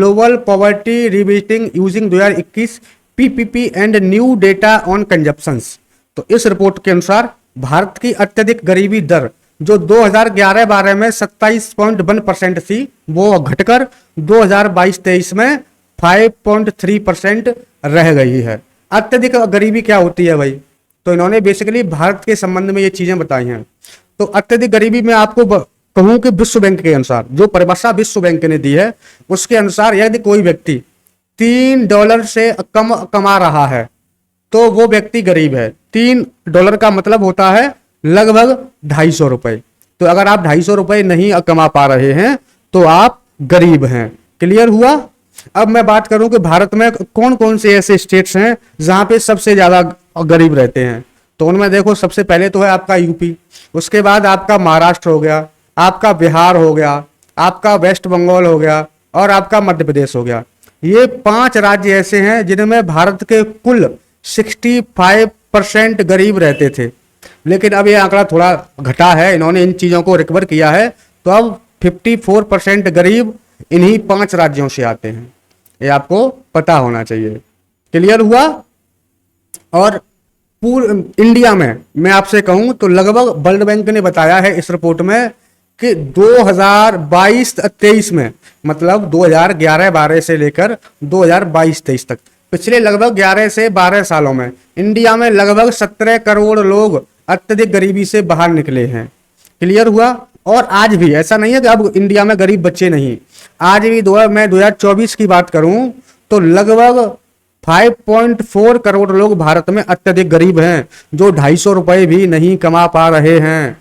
Global poverty revisiting using 2021 PPP and new data on consumptions. तो इस report के अनुसार भारत की अत्यधिक गरीबी दर जो 2011-12 में 27.1% थी, वो घटकर 2022-23 में 5.3% रह गई है। अत्यधिक गरीबी क्या होती है भाई? तो इन्होंने बेसिकली भारत के संबंध में ये चीजें बताई हैं। तो अत्यधिक गरीबी में आपको कहूं कि विश्व बैंक के अनुसार, जो परिभाषा विश्व बैंक ने दी है, उसके अनुसार यदि कोई व्यक्ति $3 से कम कमा रहा है तो वो व्यक्ति गरीब है। $3 का मतलब होता है लगभग 250 रुपए। तो अगर आप 250 रुपए नहीं कमा पा रहे हैं तो आप गरीब हैं। क्लियर हुआ? अब मैं बात करूं कि भारत में कौन कौन से ऐसे स्टेट्स हैं जहां पे सबसे ज्यादा गरीब रहते हैं। तो उनमें देखो, सबसे पहले तो है आपका यूपी, उसके बाद आपका महाराष्ट्र हो गया, आपका बिहार हो गया, आपका वेस्ट बंगाल हो गया और आपका मध्य प्रदेश हो गया। ये 5 राज्य ऐसे हैं जिनमें भारत के कुल 65% गरीब रहते थे, लेकिन अब ये आंकड़ा थोड़ा घटा है, इन्होंने इन चीजों को रिकवर किया है। तो अब 54% गरीब इन्हीं 5 राज्यों से आते हैं। ये आपको पता होना चाहिए। क्लियर हुआ? और पूरे इंडिया में मैं आपसे कहूं तो लगभग वर्ल्ड बैंक ने बताया है इस रिपोर्ट में कि 2022-23 में, मतलब 2011-12 से लेकर 2022-23 तक, पिछले लगभग 11 से 12 सालों में इंडिया में लगभग 17 करोड़ लोग अत्यधिक गरीबी से बाहर निकले हैं। क्लियर हुआ? और आज भी ऐसा नहीं है कि अब इंडिया में गरीब बच्चे नहीं, आज भी मैं 2024 की बात करूं तो लगभग 5.4 करोड़ लोग भारत में अत्यधिक गरीब हैं, जो 250 रुपए भी नहीं कमा पा रहे हैं।